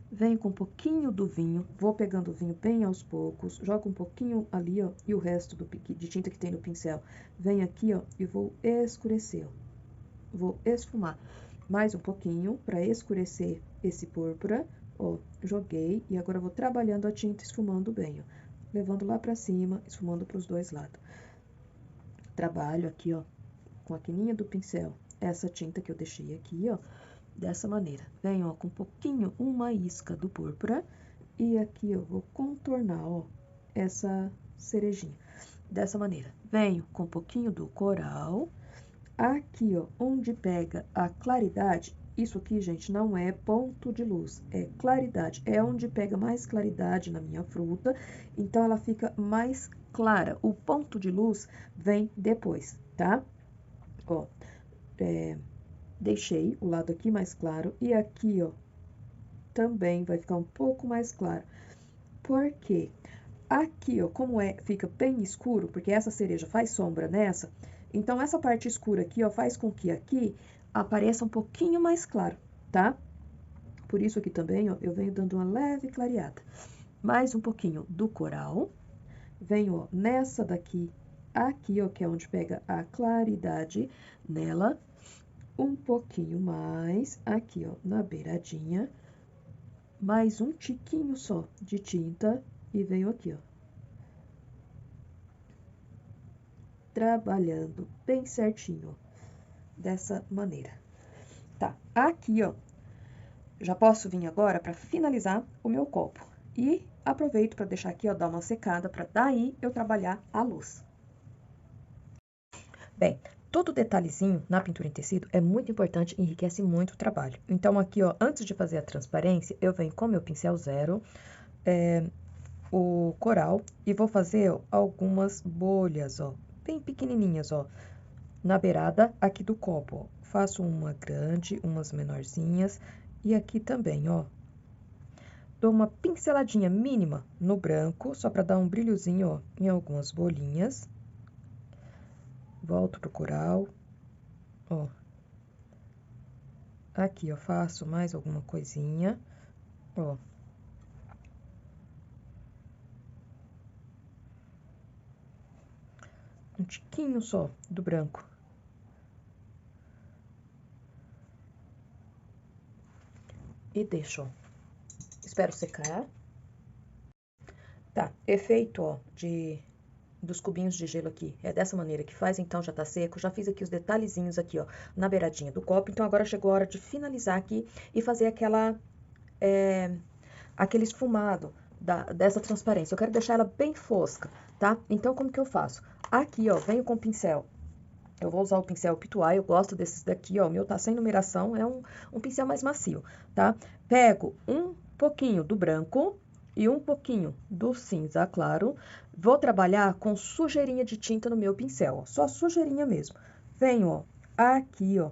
Venho com um pouquinho do vinho, vou pegando o vinho bem aos poucos, jogo um pouquinho ali, ó, e o resto de tinta que tem no pincel. Venho aqui, ó, e vou escurecer, ó. Vou esfumar mais um pouquinho para escurecer esse púrpura, ó, joguei e agora vou trabalhando a tinta esfumando bem, ó, levando lá para cima, esfumando para os dois lados. Trabalho aqui, ó, com a quininha do pincel, essa tinta que eu deixei aqui, ó, dessa maneira. Venho, ó, com um pouquinho, uma isca do púrpura e aqui eu vou contornar, ó, essa cerejinha, dessa maneira. Venho com um pouquinho do coral. Aqui, ó, onde pega a claridade, isso aqui, gente, não é ponto de luz, é claridade. É onde pega mais claridade na minha fruta, então ela fica mais clara. O ponto de luz vem depois, tá? Ó, deixei o lado aqui mais claro e aqui, ó, também vai ficar um pouco mais claro. Por quê? Aqui, ó, como fica bem escuro, porque essa cereja faz sombra nessa, então essa parte escura aqui, ó, faz com que aqui apareça um pouquinho mais claro, tá? Por isso aqui também, ó, eu venho dando uma leve clareada. Mais um pouquinho do coral. Venho, ó, nessa daqui, aqui, ó, que é onde pega a claridade nela. Um pouquinho mais, aqui, ó, na beiradinha. Mais um tiquinho só de tinta e venho aqui, ó, trabalhando bem certinho, ó, dessa maneira. Tá, aqui, ó, já posso vir agora para finalizar o meu copo. E aproveito para deixar aqui, ó, dar uma secada, para daí eu trabalhar a luz. Bem, todo detalhezinho na pintura em tecido é muito importante e enriquece muito o trabalho. Então, aqui, ó, antes de fazer a transparência, eu venho com meu pincel zero, o coral, e vou fazer, ó, algumas bolhas, ó, bem pequenininhas, ó, na beirada aqui do copo, ó. Faço uma grande, umas menorzinhas, e aqui também, ó, dou uma pinceladinha mínima no branco, só para dar um brilhozinho, ó, em algumas bolinhas. Volto pro coral, ó. Aqui, ó, faço mais alguma coisinha, ó. Um tiquinho só do branco. E deixo, ó. Espero secar. Tá, efeito, ó, dos cubinhos de gelo aqui. É dessa maneira que faz, então já tá seco. Já fiz aqui os detalhezinhos aqui, ó, na beiradinha do copo. Então, agora chegou a hora de finalizar aqui e fazer aquele esfumado dessa transparência. Eu quero deixar ela bem fosca, tá? Então, como que eu faço? Aqui, ó, venho com o pincel. Eu vou usar o pincel Pituai, eu gosto desses daqui, ó. O meu tá sem numeração, é um pincel mais macio, tá? Pego um pouquinho do branco e um pouquinho do cinza claro. Vou trabalhar com sujeirinha de tinta no meu pincel, ó. Só sujeirinha mesmo. Venho, ó, aqui, ó.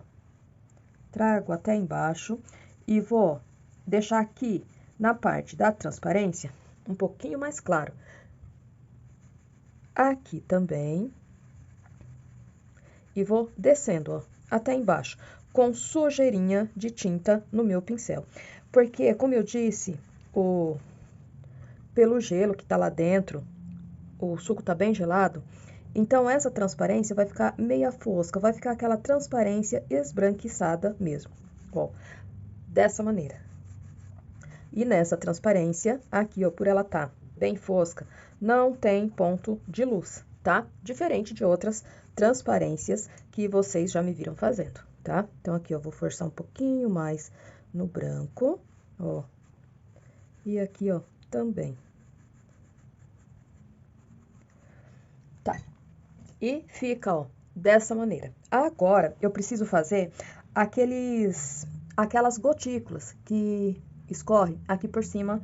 Trago até embaixo e vou deixar aqui na parte da transparência um pouquinho mais claro. Aqui também. E vou descendo, ó, até embaixo, com sujeirinha de tinta no meu pincel. Porque, como eu disse, pelo gelo que tá lá dentro, o suco tá bem gelado, então essa transparência vai ficar meia fosca, vai ficar aquela transparência esbranquiçada mesmo, ó, dessa maneira. E nessa transparência, aqui, ó, por ela tá bem fosca, não tem ponto de luz, tá? Diferente de outras transparências que vocês já me viram fazendo, tá? Então, aqui, eu vou forçar um pouquinho mais no branco, ó. E aqui, ó, também. Tá. E fica, ó, dessa maneira. Agora, eu preciso fazer aquelas gotículas que escorrem aqui por cima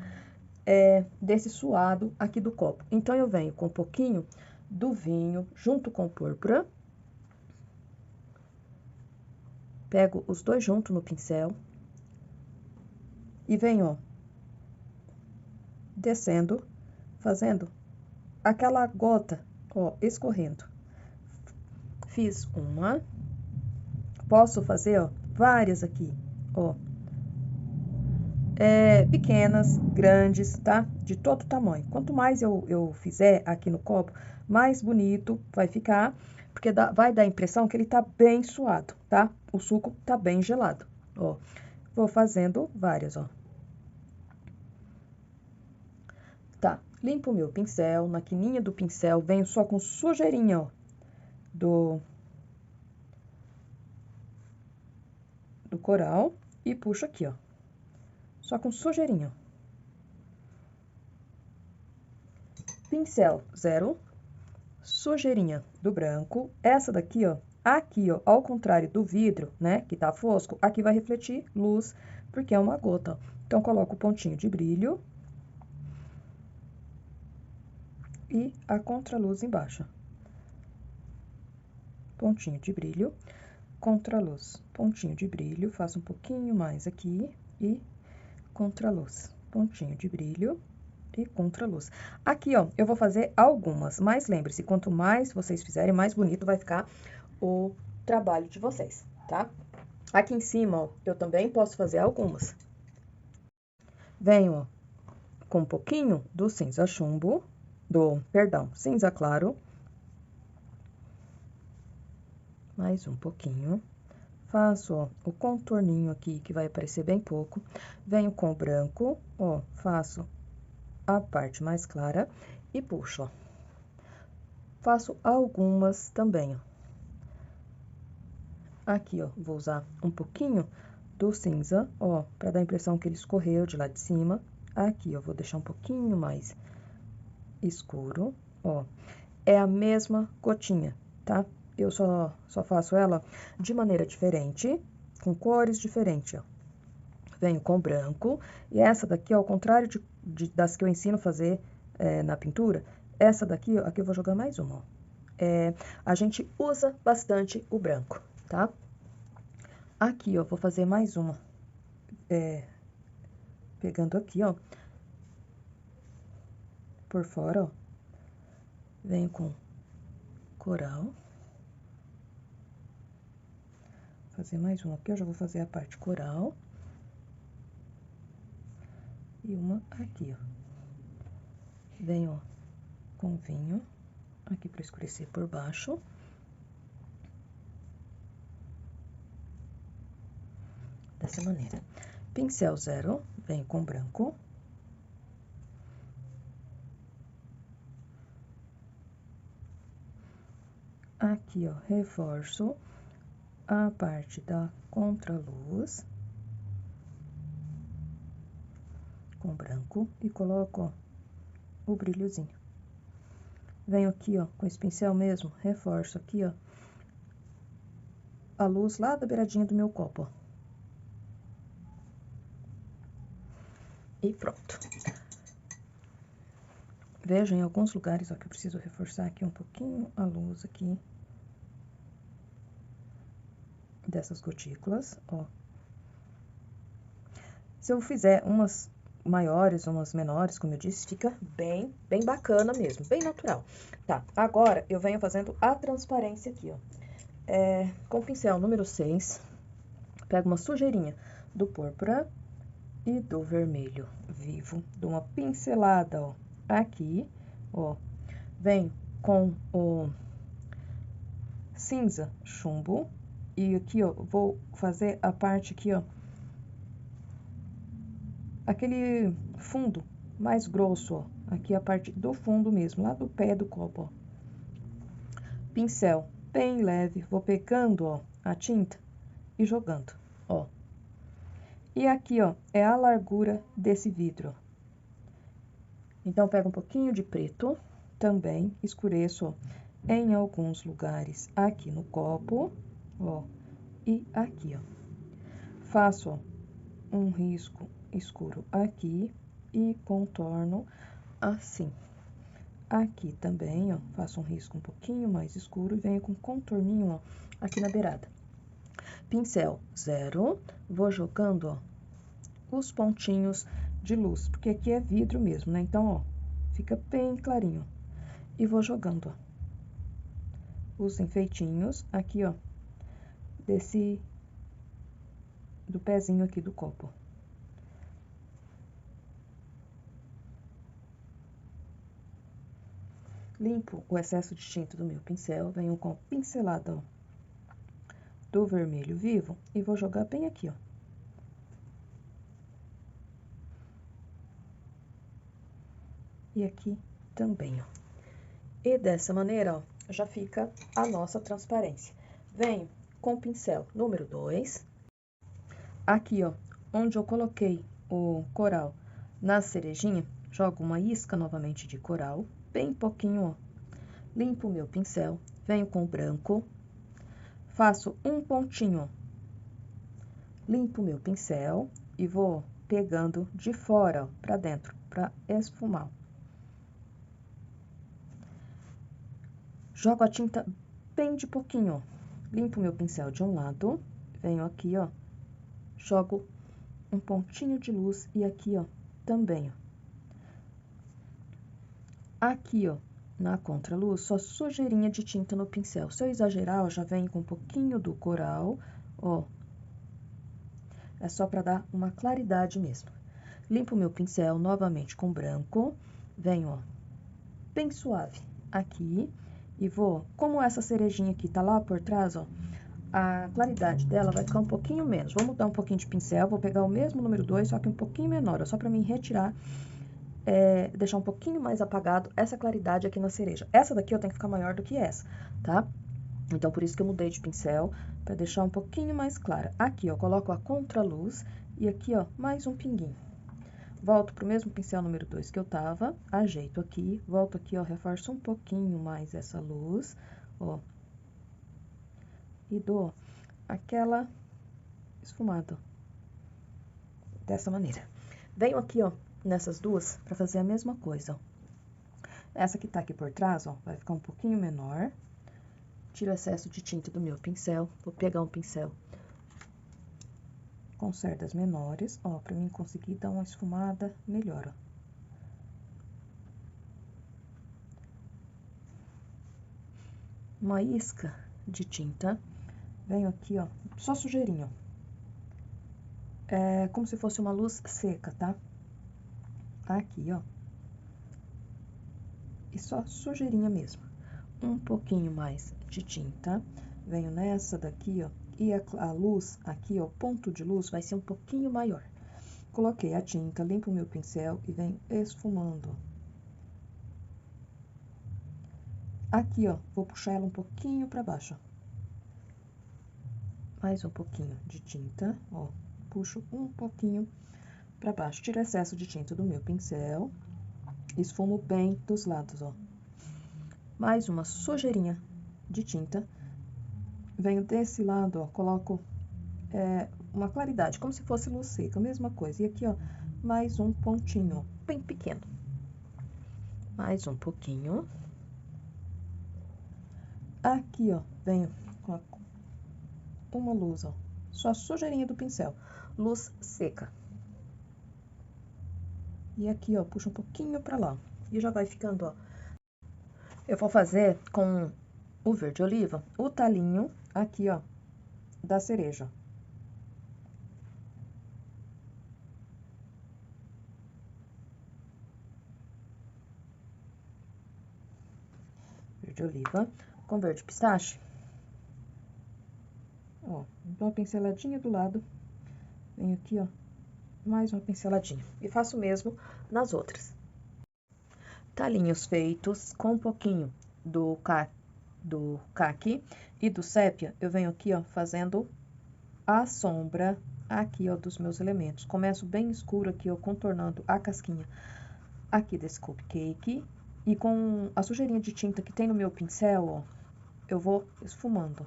desse suado aqui do copo. Então, eu venho com um pouquinho do vinho junto com púrpura. Pego os dois juntos no pincel. E venho, ó, descendo, fazendo aquela gota, ó, escorrendo. Fiz uma. Posso fazer, ó, várias aqui, ó. Pequenas, grandes, tá? De todo tamanho. Quanto mais eu fizer aqui no copo, mais bonito vai ficar, porque vai dar a impressão que ele tá bem suado, tá? O suco tá bem gelado, ó. Vou fazendo várias, ó. Tá, limpo o meu pincel, na quininha do pincel, venho só com sujeirinha, ó, do coral e puxo aqui, ó. Só com sujeirinha. Pincel 0, sujeirinha do branco. Essa daqui, ó, aqui, ó, ao contrário do vidro, né, que tá fosco, aqui vai refletir luz, porque é uma gota, ó. Então, coloco o pontinho de brilho e a contraluz embaixo. Pontinho de brilho, contraluz, pontinho de brilho, faço um pouquinho mais aqui e contraluz, pontinho de brilho e contraluz. Aqui, ó, eu vou fazer algumas, mas lembre-se, quanto mais vocês fizerem, mais bonito vai ficar o trabalho de vocês, tá? Aqui em cima, ó, eu também posso fazer algumas. Venho, ó, com um pouquinho do cinza chumbo, cinza claro. Mais um pouquinho. Faço, ó, o contorninho aqui, que vai aparecer bem pouco. Venho com o branco, ó, faço a parte mais clara e puxo, ó. Faço algumas também, ó. Aqui, ó, vou usar um pouquinho do cinza, ó, pra dar a impressão que ele escorreu de lá de cima. Aqui, eu vou deixar um pouquinho mais escuro, ó. É a mesma gotinha, tá? Eu só faço ela de maneira diferente, com cores diferentes, ó. Venho com branco, e essa daqui, ao contrário das que eu ensino a fazer na pintura, essa daqui, ó, aqui eu vou jogar mais uma, ó. A gente usa bastante o branco, tá? Aqui, ó, vou fazer mais uma. Pegando aqui, ó, por fora, ó. Venho com coral. Fazer mais um aqui, eu já vou fazer a parte coral. E uma aqui, ó. Venho, ó, com vinho, aqui para escurecer por baixo. Dessa maneira. Pincel 0, venho com branco. Aqui, ó, reforço a parte da contraluz com branco e coloco, ó, o brilhozinho. Venho aqui, ó, com esse pincel mesmo, reforço aqui, ó, a luz lá da beiradinha do meu copo, ó. E pronto. Veja em alguns lugares, ó, que eu preciso reforçar aqui um pouquinho a luz aqui dessas gotículas, ó. Se eu fizer umas maiores, umas menores, como eu disse, fica bem bacana mesmo, bem natural. Tá, agora eu venho fazendo a transparência aqui, ó. Com o pincel número 6, pego uma sujeirinha do púrpura e do vermelho vivo, dou uma pincelada, ó, aqui, ó. Venho com o cinza chumbo e aqui, ó, vou fazer a parte aqui, ó, aquele fundo mais grosso, ó, aqui a parte do fundo mesmo, lá do pé do copo, ó. Pincel bem leve, vou pegando, ó, a tinta e jogando, ó. E aqui, ó, é a largura desse vidro. Então, pego um pouquinho de preto, também escureço, ó, em alguns lugares aqui no copo, ó, e aqui, ó. Faço, ó, um risco escuro aqui e contorno assim. Aqui também, ó, faço um risco um pouquinho mais escuro e venho com contorninho, ó, aqui na beirada. Pincel 0, vou jogando, ó, os pontinhos de luz, porque aqui é vidro mesmo, né? Então, ó, fica bem clarinho. E vou jogando, ó, os enfeitinhos aqui, ó, do pezinho aqui do copo. Limpo o excesso de tinta do meu pincel, venho com pincelada, ó, do vermelho vivo e vou jogar bem aqui, ó. E aqui também, ó. E dessa maneira, ó, já fica a nossa transparência. Venho com o pincel número 2, aqui, ó, onde eu coloquei o coral na cerejinha, jogo uma isca novamente de coral, bem pouquinho, ó. Limpo o meu pincel, venho com o branco, faço um pontinho, limpo o meu pincel e vou pegando de fora, ó, pra dentro, pra esfumar. Jogo a tinta bem de pouquinho, ó. Limpo o meu pincel de um lado, venho aqui, ó, jogo um pontinho de luz e aqui, ó, também, ó. Aqui, ó, na contraluz, só sujeirinha de tinta no pincel. Se eu exagerar, ó, já venho com um pouquinho do coral, ó. É só pra dar uma claridade mesmo. Limpo o meu pincel novamente com branco, venho, ó, bem suave aqui e vou, como essa cerejinha aqui tá lá por trás, ó, a claridade dela vai ficar um pouquinho menos. Vou mudar um pouquinho de pincel, vou pegar o mesmo número 2, só que um pouquinho menor, ó, só pra mim retirar, deixar um pouquinho mais apagado essa claridade aqui na cereja. Essa daqui, ó, tem que ficar maior do que essa, tá? Então, por isso que eu mudei de pincel, pra deixar um pouquinho mais clara. Aqui, ó, coloco a contraluz e aqui, ó, mais um pinguinho. Volto pro mesmo pincel número 2 que eu tava, ajeito aqui, volto aqui, ó, reforço um pouquinho mais essa luz, ó. E dou aquela esfumada, ó, dessa maneira. Venho aqui, ó, nessas duas, pra fazer a mesma coisa, ó. Essa que tá aqui por trás, ó, vai ficar um pouquinho menor. Tiro o excesso de tinta do meu pincel, vou pegar um pincel com cerdas menores, ó, pra mim conseguir dar uma esfumada melhor, ó. uma isca de tinta, venho aqui, ó, só sujeirinho. É como se fosse uma luz seca, tá? Aqui, ó. E só sujeirinha mesmo. Um pouquinho mais de tinta, venho nessa daqui, ó, e a luz aqui, ó, o ponto de luz vai ser um pouquinho maior. Coloquei a tinta, limpo o meu pincel e venho esfumando. Aqui, ó, vou puxar ela um pouquinho pra baixo, ó. Mais um pouquinho de tinta, ó, puxo um pouquinho pra baixo, tiro o excesso de tinta do meu pincel, esfumo bem dos lados, ó. Mais uma sujeirinha de tinta, venho desse lado, ó, coloco uma claridade, como se fosse luz seca, a mesma coisa. E aqui, ó, mais um pontinho, ó, bem pequeno. Mais um pouquinho. Aqui, ó, venho com uma luz, ó, só a sujeirinha do pincel, luz seca. E aqui, ó, puxa um pouquinho pra lá. E já vai ficando, ó. Eu vou fazer com o verde oliva, o talinho aqui, ó, da cereja. Verde oliva com verde pistache. Ó, dou uma pinceladinha do lado. Venho aqui, ó, mais uma pinceladinha. E faço o mesmo nas outras. Talinhos feitos com um pouquinho do caqui e do sépia, eu venho aqui, ó, fazendo a sombra aqui, ó, dos meus elementos. Começo bem escuro aqui, ó, contornando a casquinha aqui desse cupcake. E com a sujeirinha de tinta que tem no meu pincel, ó, eu vou esfumando.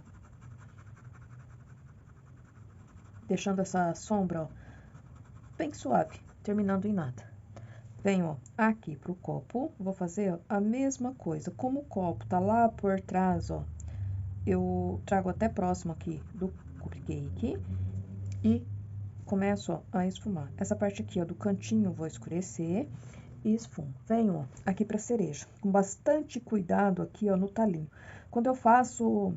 Deixando essa sombra, ó, bem suave, terminando em nada. Venho, ó, aqui pro copo, vou fazer, ó, a mesma coisa. Como o copo tá lá por trás, ó, eu trago até próximo aqui do cupcake e começo, ó, a esfumar. Essa parte aqui, ó, do cantinho, vou escurecer e esfumo. Venho, ó, aqui pra cereja, com bastante cuidado aqui, ó, no talinho. Quando eu faço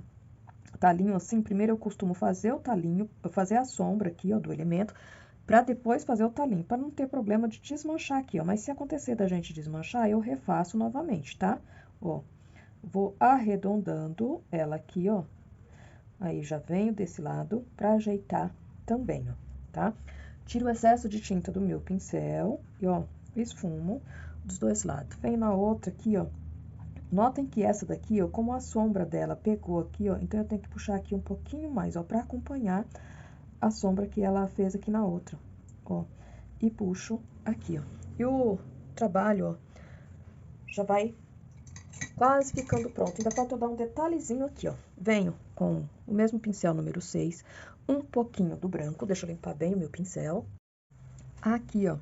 talinho assim, primeiro eu costumo fazer o talinho, fazer a sombra aqui, ó, do elemento, pra depois fazer o talinho, pra não ter problema de desmanchar aqui, ó. Mas se acontecer da gente desmanchar, eu refaço novamente, tá? Ó, vou arredondando ela aqui, ó. Aí, já venho desse lado pra ajeitar também, ó, tá? Tiro o excesso de tinta do meu pincel e, ó, esfumo dos dois lados. Venho na outra aqui, ó. Notem que essa daqui, ó, como a sombra dela pegou aqui, ó, então eu tenho que puxar aqui um pouquinho mais, ó, pra acompanhar a sombra que ela fez aqui na outra, ó. E puxo aqui, ó. E o trabalho, ó, já vai quase ficando pronto. Ainda falta eu dar um detalhezinho aqui, ó. Venho com o mesmo pincel número 6, um pouquinho do branco, deixa eu limpar bem o meu pincel. Aqui, ó,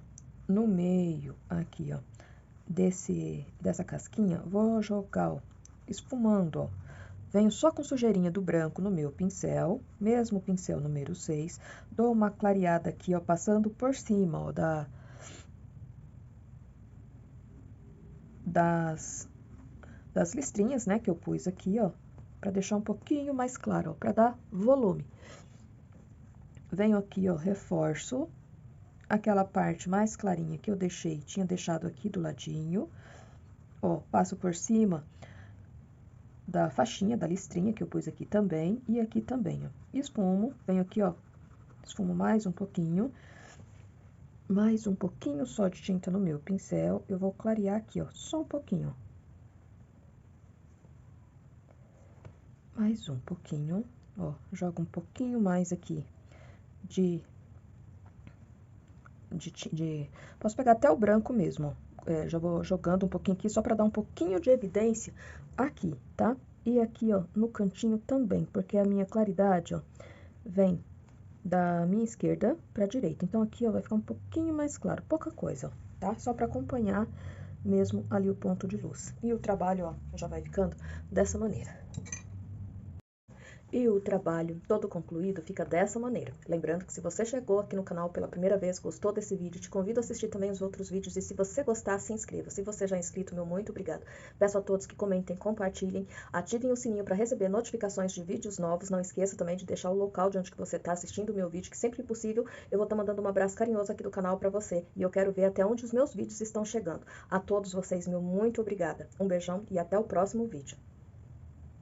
no meio, aqui, ó, dessa casquinha, vou jogar, ó, esfumando, ó. Venho só com sujeirinha do branco no meu pincel, mesmo pincel número 6, dou uma clareada aqui, ó, passando por cima, ó, das listrinhas, né, que eu pus aqui, ó, pra deixar um pouquinho mais claro, ó, pra dar volume. Venho aqui, ó, reforço aquela parte mais clarinha que eu tinha deixado aqui do ladinho, ó, passo por cima da faixinha, da listrinha que eu pus aqui também, e aqui também, ó. Esfumo, venho aqui, ó, esfumo mais um pouquinho só de tinta no meu pincel, eu vou clarear aqui, ó, só um pouquinho, ó. Mais um pouquinho, ó, jogo um pouquinho mais aqui posso pegar até o branco mesmo, ó. Já vou jogando um pouquinho aqui, só pra dar um pouquinho de evidência aqui, tá? E aqui, ó, no cantinho também, porque a minha claridade, ó, vem da minha esquerda pra direita. Então, aqui, ó, vai ficar um pouquinho mais claro, pouca coisa, ó, tá? Só pra acompanhar mesmo ali o ponto de luz. E o trabalho, ó, já vai ficando dessa maneira. E o trabalho todo concluído fica dessa maneira. Lembrando que se você chegou aqui no canal pela primeira vez, gostou desse vídeo, te convido a assistir também os outros vídeos e se você gostar, se inscreva. Se você já é inscrito, meu muito obrigado. Peço a todos que comentem, compartilhem, ativem o sininho para receber notificações de vídeos novos. Não esqueça também de deixar o local de onde que você está assistindo o meu vídeo, que sempre que possível eu vou estar mandando um abraço carinhoso aqui do canal para você. E eu quero ver até onde os meus vídeos estão chegando. A todos vocês, meu muito obrigada. Um beijão e até o próximo vídeo.